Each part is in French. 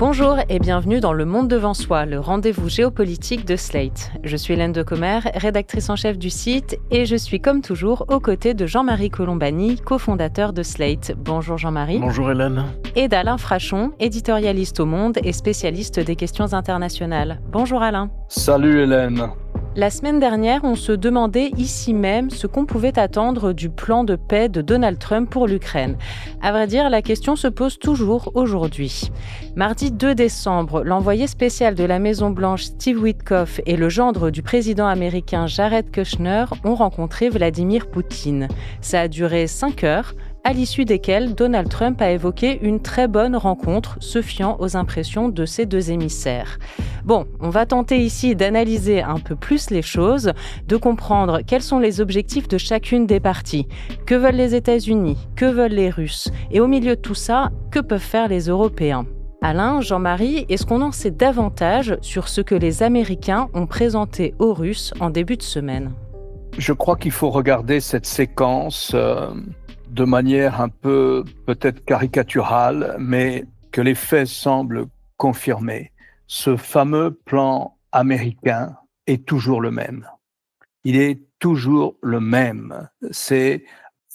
Bonjour et bienvenue dans Le Monde devant soi, le rendez-vous géopolitique de Slate. Je suis Hélène Decomer, rédactrice en chef du site, et je suis comme toujours aux côtés de Jean-Marie Colombani, cofondateur de Slate. Bonjour Jean-Marie. Bonjour Hélène. Et d'Alain Frachon, éditorialiste au Monde et spécialiste des questions internationales. Bonjour Alain. Salut Hélène. La semaine dernière, on se demandait ici même ce qu'on pouvait attendre du plan de paix de Donald Trump pour l'Ukraine. À vrai dire, la question se pose toujours aujourd'hui. Mardi 2 décembre, l'envoyé spécial de la Maison-Blanche Steve Witkoff et le gendre du président américain Jared Kushner ont rencontré Vladimir Poutine. Ça a duré 5 heures, à l'issue desquelles Donald Trump a évoqué une très bonne rencontre, se fiant aux impressions de ces deux émissaires. Bon, on va tenter ici d'analyser un peu plus les choses, de comprendre quels sont les objectifs de chacune des parties. Que veulent les États-Unis? Que veulent les Russes? Et au milieu de tout ça, que peuvent faire les Européens? Alain, Jean-Marie, est-ce qu'on en sait davantage sur ce que les Américains ont présenté aux Russes en début de semaine? Je crois qu'il faut regarder cette séquence de manière un peu peut-être caricaturale, mais que les faits semblent confirmer. Ce fameux plan américain est toujours le même. Il est toujours le même. C'est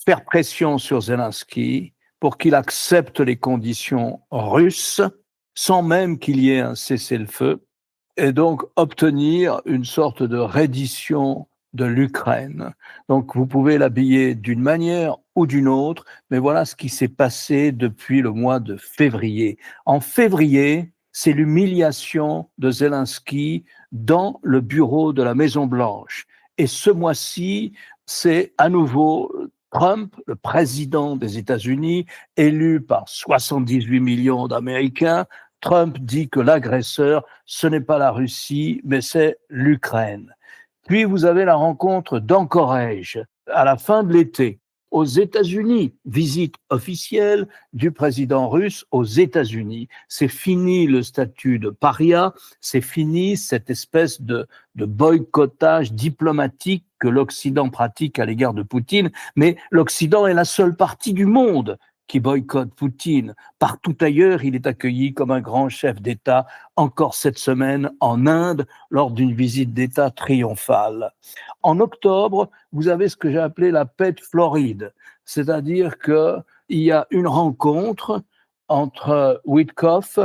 faire pression sur Zelensky pour qu'il accepte les conditions russes sans même qu'il y ait un cessez-le-feu et donc obtenir une sorte de reddition de l'Ukraine. Donc vous pouvez l'habiller d'une manière ou d'une autre, mais voilà ce qui s'est passé depuis le mois de février. En février, c'est l'humiliation de Zelensky dans le bureau de la Maison-Blanche. Et ce mois-ci, c'est à nouveau Trump, le président des États-Unis, élu par 78 millions d'Américains. Trump dit que l'agresseur, ce n'est pas la Russie, mais c'est l'Ukraine. Puis vous avez la rencontre d'Anchorage à la fin de l'été. Aux États-Unis, visite officielle du président russe aux États-Unis. C'est fini le statut de paria, c'est fini cette espèce de boycottage diplomatique que l'Occident pratique à l'égard de Poutine, mais l'Occident est la seule partie du monde qui boycotte Poutine. Partout ailleurs, il est accueilli comme un grand chef d'État, encore cette semaine en Inde, lors d'une visite d'État triomphale. En octobre, vous avez ce que j'ai appelé la paix de Floride, c'est-à-dire qu'il y a une rencontre entre Witkoff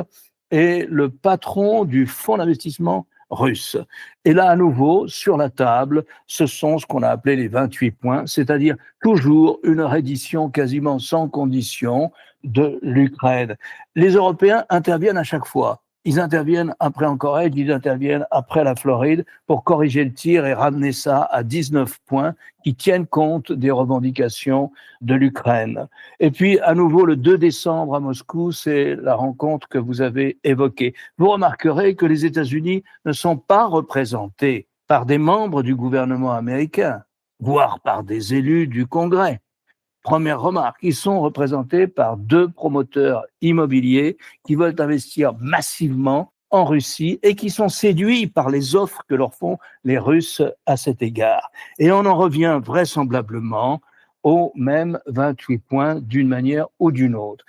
et le patron du fonds d'investissement russe. Et là, à nouveau, sur la table, ce sont ce qu'on a appelé les 28 points, c'est-à-dire toujours une reddition quasiment sans condition de l'Ukraine. Les Européens interviennent à chaque fois. Ils interviennent après Anchorage, ils interviennent après la Floride pour corriger le tir et ramener ça à 19 points qui tiennent compte des revendications de l'Ukraine. Et puis, à nouveau, le 2 décembre à Moscou, c'est la rencontre que vous avez évoquée. Vous remarquerez que les États-Unis ne sont pas représentés par des membres du gouvernement américain, voire par des élus du Congrès. Première remarque, ils sont représentés par 2 promoteurs immobiliers qui veulent investir massivement en Russie et qui sont séduits par les offres que leur font les Russes à cet égard. Et on en revient vraisemblablement aux mêmes 28 points d'une manière ou d'une autre.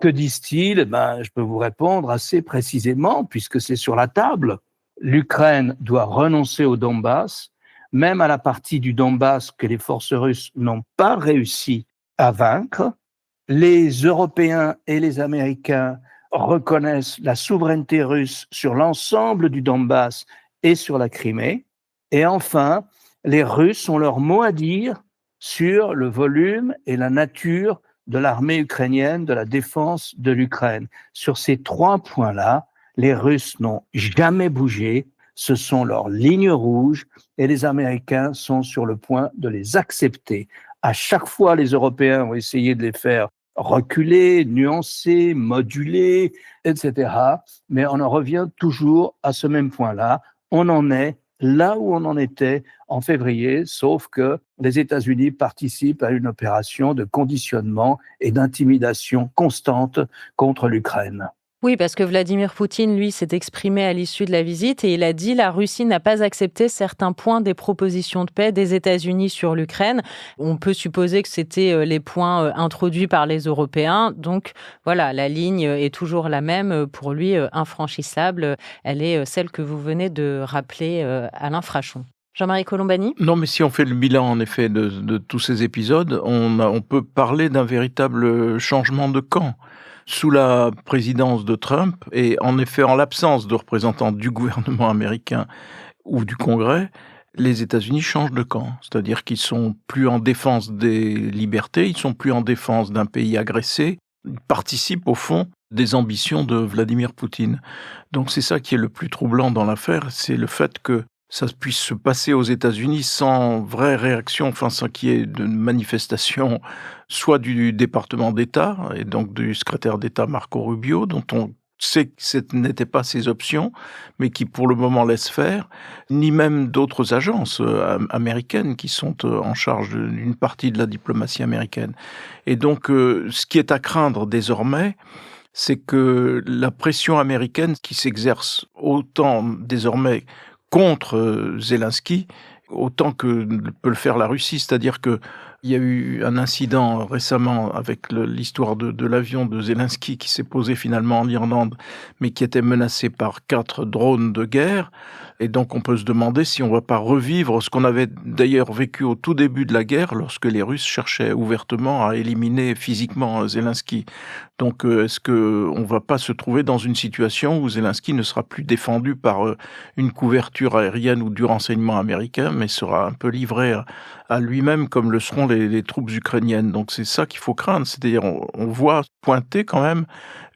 Que disent-ils? Je peux vous répondre assez précisément puisque c'est sur la table. L'Ukraine doit renoncer au Donbass, même à la partie du Donbass que les forces russes n'ont pas réussi à vaincre. Les Européens et les Américains reconnaissent la souveraineté russe sur l'ensemble du Donbass et sur la Crimée. Et enfin, les Russes ont leur mot à dire sur le volume et la nature de l'armée ukrainienne, de la défense de l'Ukraine. Sur ces 3 points-là, les Russes n'ont jamais bougé. Ce sont leurs lignes rouges et les Américains sont sur le point de les accepter. À chaque fois, les Européens ont essayé de les faire reculer, nuancer, moduler, etc. Mais on en revient toujours à ce même point-là. On en est là où on en était en février, sauf que les États-Unis participent à une opération de conditionnement et d'intimidation constante contre l'Ukraine. Oui, parce que Vladimir Poutine, lui, s'est exprimé à l'issue de la visite et il a dit la Russie n'a pas accepté certains points des propositions de paix des États-Unis sur l'Ukraine. On peut supposer que c'était les points introduits par les Européens. Donc voilà, la ligne est toujours la même pour lui, infranchissable. Elle est celle que vous venez de rappeler, Alain Frachon. Jean-Marie Colombani? Non, mais si on fait le bilan, en effet, de tous ces épisodes, on peut parler d'un véritable changement de camp. Sous la présidence de Trump, et en effet, en l'absence de représentants du gouvernement américain ou du Congrès, les États-Unis changent de camp. C'est-à-dire qu'ils sont plus en défense des libertés, ils sont plus en défense d'un pays agressé, ils participent au fond des ambitions de Vladimir Poutine. Donc c'est ça qui est le plus troublant dans l'affaire, c'est le fait que ça puisse se passer aux États-Unis sans vraie réaction, enfin sans qu'il y ait de manifestation, soit du département d'État, et donc du secrétaire d'État Marco Rubio, dont on sait que ce n'était pas ses options, mais qui pour le moment laisse faire, ni même d'autres agences américaines qui sont en charge d'une partie de la diplomatie américaine. Et donc, ce qui est à craindre désormais, c'est que la pression américaine qui s'exerce autant désormais contre Zelensky, autant que peut le faire la Russie. C'est-à-dire que il y a eu un incident récemment avec l'histoire de l'avion de Zelensky qui s'est posé finalement en Irlande, mais qui était menacé par 4 drones de guerre. Et donc on peut se demander si on ne va pas revivre ce qu'on avait d'ailleurs vécu au tout début de la guerre, lorsque les Russes cherchaient ouvertement à éliminer physiquement Zelensky. Donc est-ce qu'on ne va pas se trouver dans une situation où Zelensky ne sera plus défendu par une couverture aérienne ou du renseignement américain, mais sera un peu livré à lui-même comme le seront les troupes ukrainiennes. Donc c'est ça qu'il faut craindre, c'est-à-dire on voit pointer quand même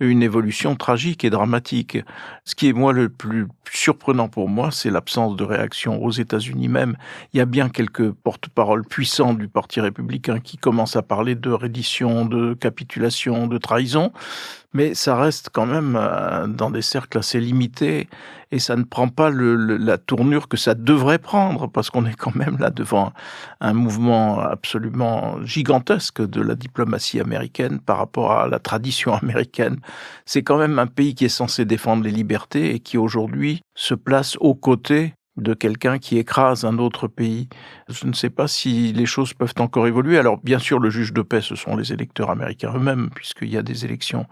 une évolution tragique et dramatique. Ce qui est moi le plus surprenant pour moi, c'est l'absence de réaction aux États-Unis même. Il y a bien quelques porte-paroles puissants du Parti républicain qui commencent à parler de reddition, de capitulation, de trahison, mais ça reste quand même dans des cercles assez limités et ça ne prend pas la tournure que ça devrait prendre, parce qu'on est quand même là devant un mouvement absolument gigantesque de la diplomatie américaine par rapport à la tradition américaine. C'est quand même un pays qui est censé défendre les libertés et qui aujourd'hui se place aux côtés de quelqu'un qui écrase un autre pays. Je ne sais pas si les choses peuvent encore évoluer. Alors, bien sûr, le juge de paix, ce sont les électeurs américains eux-mêmes, puisqu'il y a des élections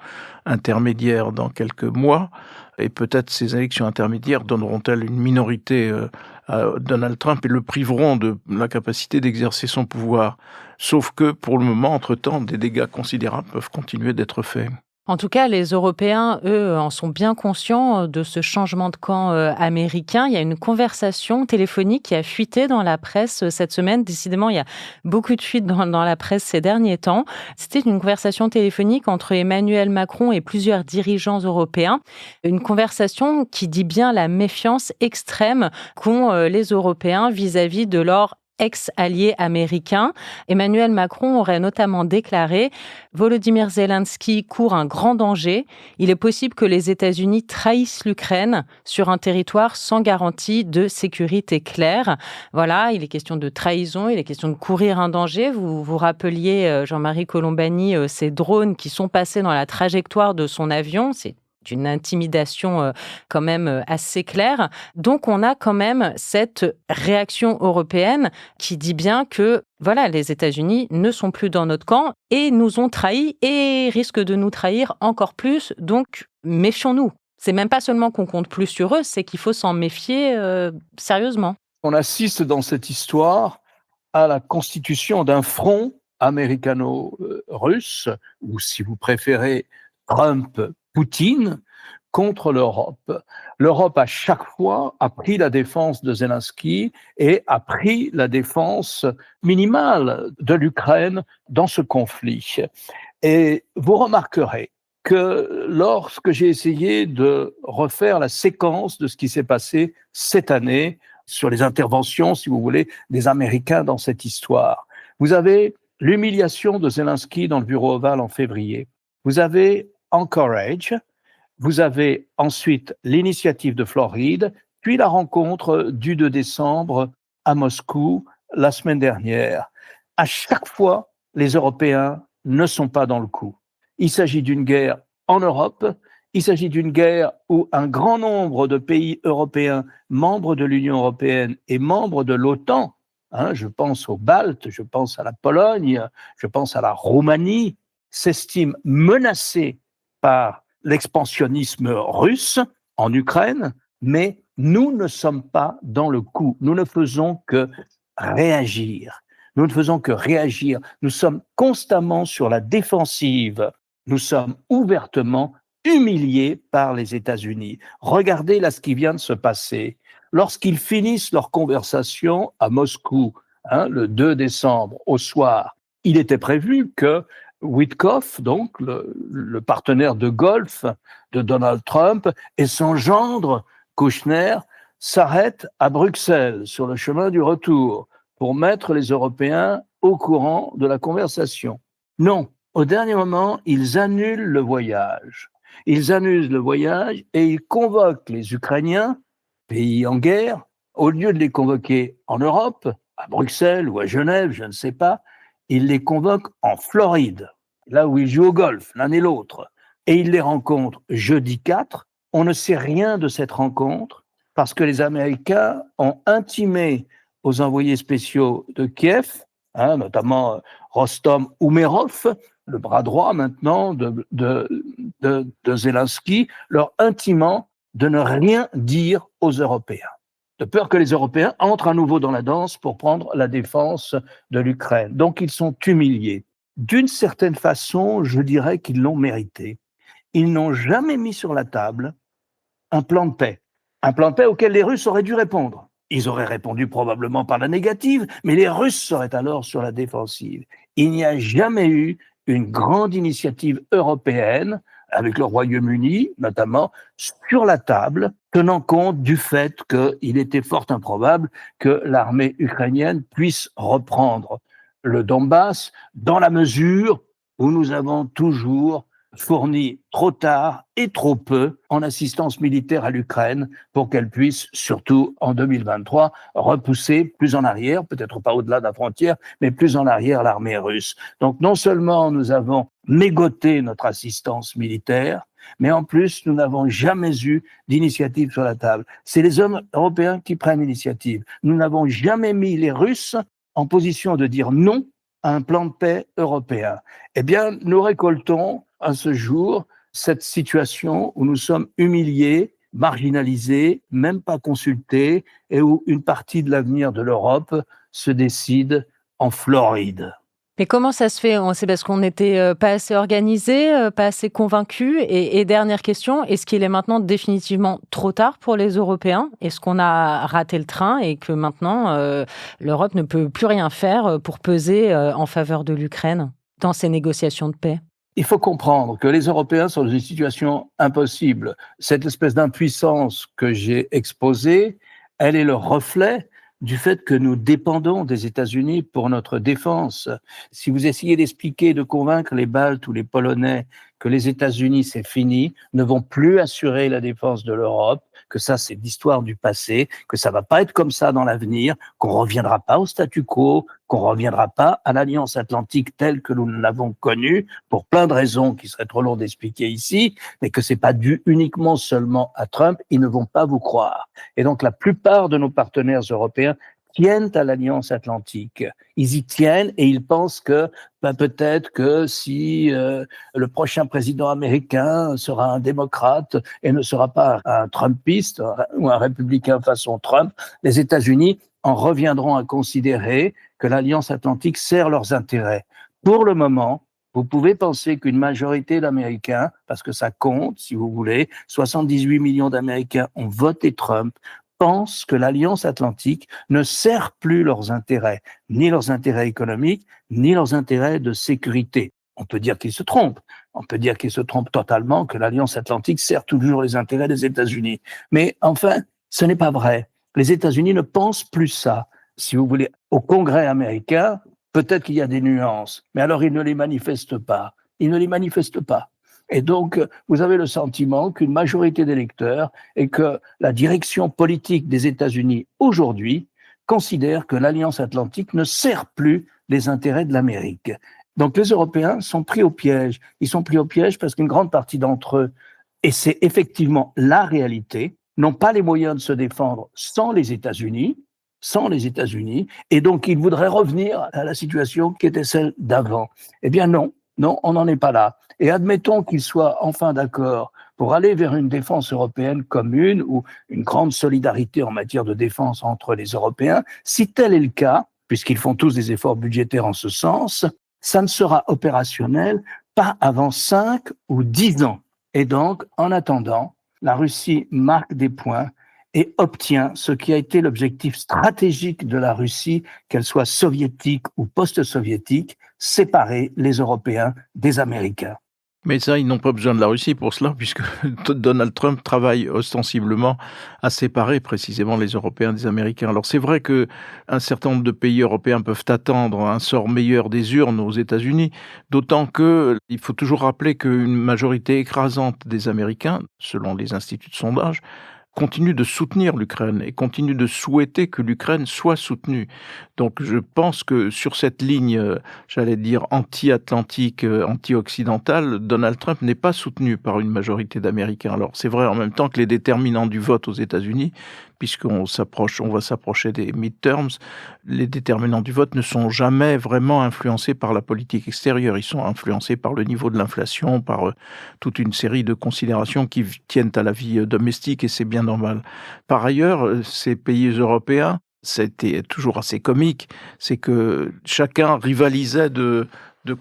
intermédiaires dans quelques mois. Et peut-être ces élections intermédiaires donneront-elles une minorité à Donald Trump et le priveront de la capacité d'exercer son pouvoir. Sauf que, pour le moment, entre-temps, des dégâts considérables peuvent continuer d'être faits. En tout cas, les Européens, eux, en sont bien conscients de ce changement de camp américain. Il y a une conversation téléphonique qui a fuité dans la presse cette semaine. Décidément, il y a beaucoup de fuites dans la presse ces derniers temps. C'était une conversation téléphonique entre Emmanuel Macron et plusieurs dirigeants européens. Une conversation qui dit bien la méfiance extrême qu'ont les Européens vis-à-vis de leur ex-allié américain. Emmanuel Macron aurait notamment déclaré « Volodymyr Zelensky court un grand danger. Il est possible que les États-Unis trahissent l'Ukraine sur un territoire sans garantie de sécurité claire. » Voilà, il est question de trahison, il est question de courir un danger. Vous vous rappeliez, Jean-Marie Colombani, ces drones qui sont passés dans la trajectoire de son avion. C'est une intimidation quand même assez claire. Donc on a quand même cette réaction européenne qui dit bien que voilà, les États-Unis ne sont plus dans notre camp et nous ont trahis et risquent de nous trahir encore plus. Donc méfions-nous. C'est même pas seulement qu'on compte plus sur eux, c'est qu'il faut s'en méfier sérieusement. On assiste dans cette histoire à la constitution d'un front américano-russe, ou si vous préférez, Trump-Poutine, contre l'Europe. L'Europe, à chaque fois, a pris la défense de Zelensky et a pris la défense minimale de l'Ukraine dans ce conflit. Et vous remarquerez que lorsque j'ai essayé de refaire la séquence de ce qui s'est passé cette année sur les interventions, si vous voulez, des Américains dans cette histoire, vous avez l'humiliation de Zelensky dans le bureau ovale en février. Vous avez Anchorage, vous avez ensuite l'initiative de Floride, puis la rencontre du 2 décembre à Moscou la semaine dernière. À chaque fois, les Européens ne sont pas dans le coup. Il s'agit d'une guerre en Europe, Il s'agit d'une guerre où un grand nombre de pays européens, membres de l'Union européenne et membres de l'OTAN, je pense aux Baltes, je pense à la Pologne, je pense à la Roumanie, s'estiment menacés par l'expansionnisme russe en Ukraine, mais nous ne sommes pas dans le coup. Nous ne faisons que réagir. Nous ne faisons que réagir. Nous sommes constamment sur la défensive. Nous sommes ouvertement humiliés par les États-Unis. Regardez là ce qui vient de se passer. Lorsqu'ils finissent leur conversation à Moscou, le 2 décembre au soir, il était prévu que Witkoff, donc le partenaire de golf de Donald Trump, et son gendre Kushner s'arrêtent à Bruxelles sur le chemin du retour pour mettre les Européens au courant de la conversation. Non, au dernier moment, ils annulent le voyage. Ils annulent le voyage et ils convoquent les Ukrainiens, pays en guerre, au lieu de les convoquer en Europe, à Bruxelles ou à Genève, je ne sais pas, ils les convoquent en Floride, là où ils jouent au golf, l'un et l'autre. Et ils les rencontrent jeudi 4. On ne sait rien de cette rencontre parce que les Américains ont intimé aux envoyés spéciaux de Kiev, notamment Rostom Umerov, le bras droit maintenant de Zelensky, leur intimant de ne rien dire aux Européens, de peur que les Européens entrent à nouveau dans la danse pour prendre la défense de l'Ukraine. Donc ils sont humiliés. D'une certaine façon, je dirais qu'ils l'ont mérité. Ils n'ont jamais mis sur la table un plan de paix auquel les Russes auraient dû répondre. Ils auraient répondu probablement par la négative, mais les Russes seraient alors sur la défensive. Il n'y a jamais eu une grande initiative européenne, avec le Royaume-Uni notamment, sur la table, tenant compte du fait qu'il était fort improbable que l'armée ukrainienne puisse reprendre le Donbass dans la mesure où nous avons toujours fourni trop tard et trop peu en assistance militaire à l'Ukraine pour qu'elle puisse, surtout en 2023, repousser plus en arrière, peut-être pas au-delà de la frontière, mais plus en arrière l'armée russe. Donc non seulement nous avons mégoté notre assistance militaire, mais en plus nous n'avons jamais eu d'initiative sur la table. C'est les hommes européens qui prennent l'initiative. Nous n'avons jamais mis les Russes en position de dire non à un plan de paix européen. Eh bien, nous récoltons à ce jour cette situation où nous sommes humiliés, marginalisés, même pas consultés, et où une partie de l'avenir de l'Europe se décide en Floride. Mais comment ça se fait ? C'est parce qu'on n'était pas assez organisé, pas assez convaincu. Et dernière question, est-ce qu'il est maintenant définitivement trop tard pour les Européens ? Est-ce qu'on a raté le train et que maintenant l'Europe ne peut plus rien faire pour peser en faveur de l'Ukraine dans ces négociations de paix ? Il faut comprendre que les Européens sont dans une situation impossible. Cette espèce d'impuissance que j'ai exposée, elle est le reflet du fait que nous dépendons des États-Unis pour notre défense. Si vous essayez d'expliquer, de convaincre les Baltes ou les Polonais que les États-Unis, c'est fini, ne vont plus assurer la défense de l'Europe, que ça, c'est l'histoire du passé, que ça va pas être comme ça dans l'avenir, qu'on reviendra pas au statu quo, qu'on reviendra pas à l'Alliance Atlantique telle que nous l'avons connue, pour plein de raisons qui seraient trop longues d'expliquer ici, mais que c'est pas dû uniquement seulement à Trump, ils ne vont pas vous croire. Et donc, la plupart de nos partenaires européens tiennent à l'Alliance Atlantique. Ils y tiennent et ils pensent que peut-être que si le prochain président américain sera un démocrate et ne sera pas un trumpiste ou un républicain façon Trump, les États-Unis en reviendront à considérer que l'Alliance Atlantique sert leurs intérêts. Pour le moment, vous pouvez penser qu'une majorité d'Américains, parce que ça compte, si vous voulez, 78 millions d'Américains ont voté Trump, pensent que l'Alliance Atlantique ne sert plus leurs intérêts, ni leurs intérêts économiques, ni leurs intérêts de sécurité. On peut dire qu'ils se trompent. On peut dire qu'ils se trompent totalement, que l'Alliance Atlantique sert toujours les intérêts des États-Unis. Mais enfin, ce n'est pas vrai. Les États-Unis ne pensent plus ça. Si vous voulez, au Congrès américain, peut-être qu'il y a des nuances, mais alors ils ne les manifestent pas. Ils ne les manifestent pas. Et donc, vous avez le sentiment qu'une majorité d'électeurs et que la direction politique des États-Unis aujourd'hui considère que l'Alliance Atlantique ne sert plus les intérêts de l'Amérique. Donc les Européens sont pris au piège. Ils sont pris au piège parce qu'une grande partie d'entre eux Et c'est effectivement la réalité, n'ont pas les moyens de se défendre sans les États-Unis, et donc ils voudraient revenir à la situation qui était celle d'avant. Eh bien non, on n'en est pas là. Et admettons qu'ils soient enfin d'accord pour aller vers une défense européenne commune ou une grande solidarité en matière de défense entre les Européens. Si tel est le cas, puisqu'ils font tous des efforts budgétaires en ce sens, ça ne sera opérationnel pas avant 5 ou 10 ans. Et donc, en attendant, la Russie marque des points et obtient ce qui a été l'objectif stratégique de la Russie, qu'elle soit soviétique ou post-soviétique, séparer les Européens des Américains. Mais ça, ils n'ont pas besoin de la Russie pour cela, puisque Donald Trump travaille ostensiblement à séparer précisément les Européens des Américains. Alors c'est vrai que un certain nombre de pays européens peuvent attendre un sort meilleur des urnes aux États-Unis, d'autant que il faut toujours rappeler qu'une majorité écrasante des Américains, selon les instituts de sondage, continue de soutenir l'Ukraine et continue de souhaiter que l'Ukraine soit soutenue. Donc je pense que sur cette ligne, j'allais dire anti-atlantique, anti-occidentale, Donald Trump n'est pas soutenu par une majorité d'Américains. Alors c'est vrai en même temps que les déterminants du vote aux États-Unis, puisqu'on va s'approcher des midterms, les déterminants du vote ne sont jamais vraiment influencés par la politique extérieure. Ils sont influencés par le niveau de l'inflation, par toute une série de considérations qui tiennent à la vie domestique, et c'est bien normal. Par ailleurs, ces pays européens, c'était toujours assez comique, c'est que chacun rivalisait de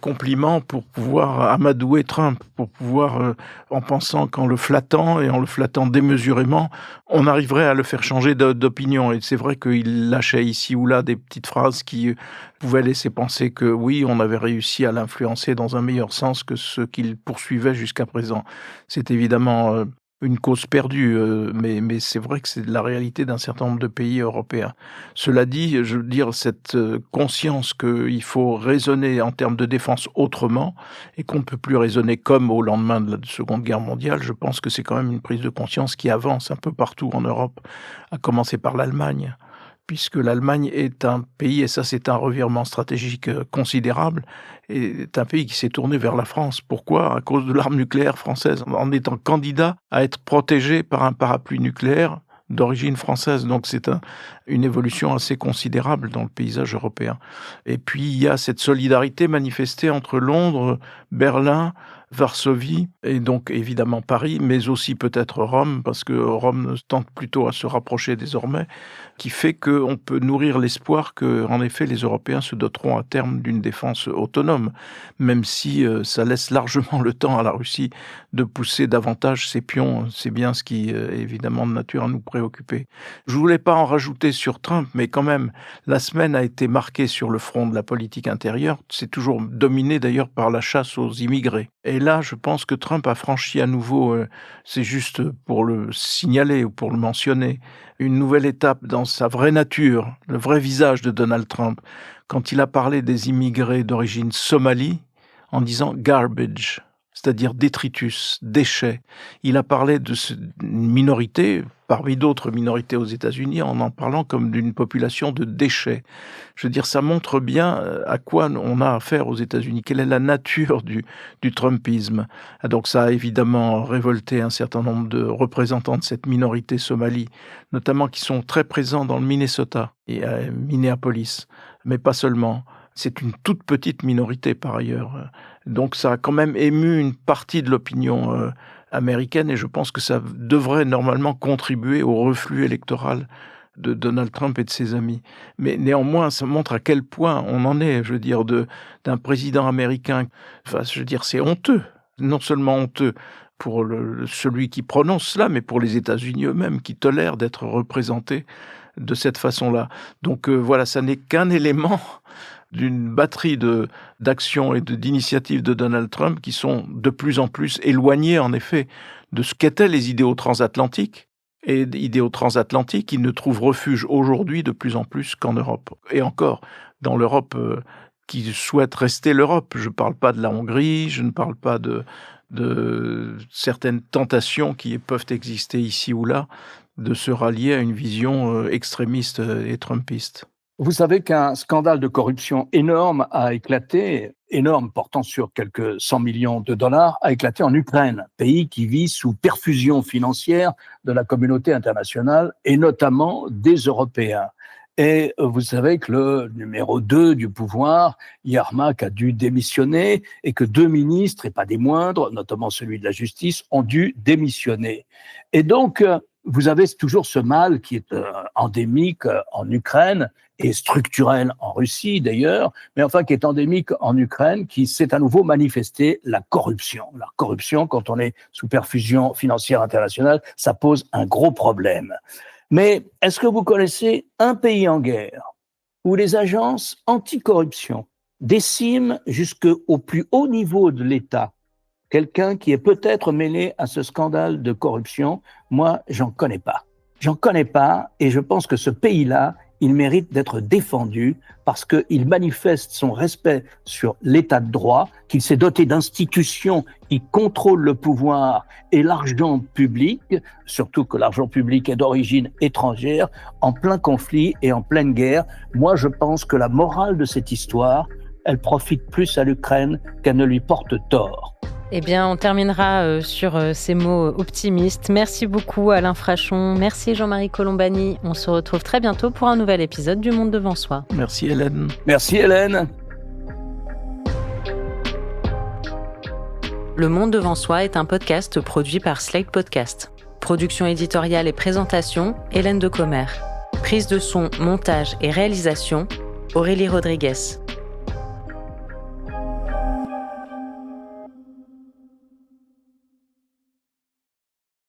compliments pour pouvoir amadouer Trump, pour pouvoir, en pensant qu'en le flattant et en le flattant démesurément, on arriverait à le faire changer d'opinion. Et c'est vrai qu'il lâchait ici ou là des petites phrases qui pouvaient laisser penser que oui, on avait réussi à l'influencer dans un meilleur sens que ce qu'il poursuivait jusqu'à présent. C'est évidemment une cause perdue, mais c'est vrai que c'est la réalité d'un certain nombre de pays européens. Cela dit, je veux dire, cette conscience qu'il faut raisonner en termes de défense autrement et qu'on ne peut plus raisonner comme au lendemain de la Seconde Guerre mondiale, je pense que c'est quand même une prise de conscience qui avance un peu partout en Europe, à commencer par l'Allemagne, puisque l'Allemagne est un pays, et ça c'est un revirement stratégique considérable, est un pays qui s'est tourné vers la France. Pourquoi ? À cause de l'arme nucléaire française, en étant candidat à être protégé par un parapluie nucléaire d'origine française. Donc c'est une évolution assez considérable dans le paysage européen. Et puis il y a cette solidarité manifestée entre Londres, Berlin, Varsovie et donc évidemment Paris, mais aussi peut-être Rome, parce que Rome tente plutôt à se rapprocher désormais, qui fait qu'on peut nourrir l'espoir que, en effet, les Européens se doteront à terme d'une défense autonome, même si ça laisse largement le temps à la Russie de pousser davantage ses pions. C'est bien ce qui est évidemment de nature à nous préoccuper. Je voulais pas en rajouter sur Trump, mais quand même, la semaine a été marquée sur le front de la politique intérieure. C'est toujours dominé d'ailleurs par la chasse aux immigrés. Et là, je pense que Trump a franchi à nouveau, c'est juste pour le signaler ou pour le mentionner, une nouvelle étape dans sa vraie nature, le vrai visage de Donald Trump, quand il a parlé des immigrés d'origine somalie en disant « garbage », c'est-à-dire détritus, déchets. Il a parlé de une minorité, parmi d'autres minorités aux États-Unis, en parlant comme d'une population de déchets. Je veux dire, ça montre bien à quoi on a affaire aux États-Unis, quelle est la nature du Trumpisme. Donc ça a évidemment révolté un certain nombre de représentants de cette minorité somalie, notamment qui sont très présents dans le Minnesota et à Minneapolis, mais pas seulement. C'est une toute petite minorité par ailleurs. Donc ça a quand même ému une partie de l'opinion américaine et je pense que ça devrait normalement contribuer au reflux électoral de Donald Trump et de ses amis. Mais néanmoins, ça montre à quel point on en est, je veux dire, d'un président américain. Enfin, je veux dire, c'est honteux. Non seulement honteux pour celui qui prononce cela, mais pour les États-Unis eux-mêmes qui tolèrent d'être représentés de cette façon-là. Donc voilà, ça n'est qu'un élément d'une batterie d'actions et d'initiatives de Donald Trump qui sont de plus en plus éloignées, en effet, de ce qu'étaient les idéaux transatlantiques. Et idéaux transatlantiques qui ne trouvent refuge aujourd'hui de plus en plus qu'en Europe. Et encore, dans l'Europe qui souhaite rester l'Europe. Je ne parle pas de la Hongrie, je ne parle pas de certaines tentations qui peuvent exister ici ou là, de se rallier à une vision extrémiste et trumpiste. Vous savez qu'un scandale de corruption énorme a éclaté, énorme portant sur quelques 100 millions de dollars, a éclaté en Ukraine, pays qui vit sous perfusion financière de la communauté internationale et notamment des Européens. Et vous savez que le numéro 2 du pouvoir, Yermak, a dû démissionner et que 2 ministres, et pas des moindres, notamment celui de la justice, ont dû démissionner. Et donc, vous avez toujours ce mal qui est endémique en Ukraine et structurel en Russie d'ailleurs, mais enfin qui est endémique en Ukraine, qui s'est à nouveau manifesté, la corruption. La corruption, quand on est sous perfusion financière internationale, ça pose un gros problème. Mais est-ce que vous connaissez un pays en guerre où les agences anticorruption déciment jusqu'au plus haut niveau de l'État quelqu'un qui est peut-être mêlé à ce scandale de corruption? Moi, j'en connais pas. J'en connais pas et je pense que ce pays-là, il mérite d'être défendu parce qu'il manifeste son respect sur l'état de droit, qu'il s'est doté d'institutions qui contrôlent le pouvoir et l'argent public, surtout que l'argent public est d'origine étrangère, en plein conflit et en pleine guerre. Moi, je pense que la morale de cette histoire, elle profite plus à l'Ukraine qu'elle ne lui porte tort. Eh bien, on terminera sur ces mots optimistes. Merci beaucoup Alain Frachon, merci Jean-Marie Colombani. On se retrouve très bientôt pour un nouvel épisode du Monde devant soi. Merci Hélène. Merci Hélène. Le Monde devant soi est un podcast produit par Slate Podcast. Production éditoriale et présentation, Hélène Decomer. Prise de son, montage et réalisation, Aurélie Rodriguez.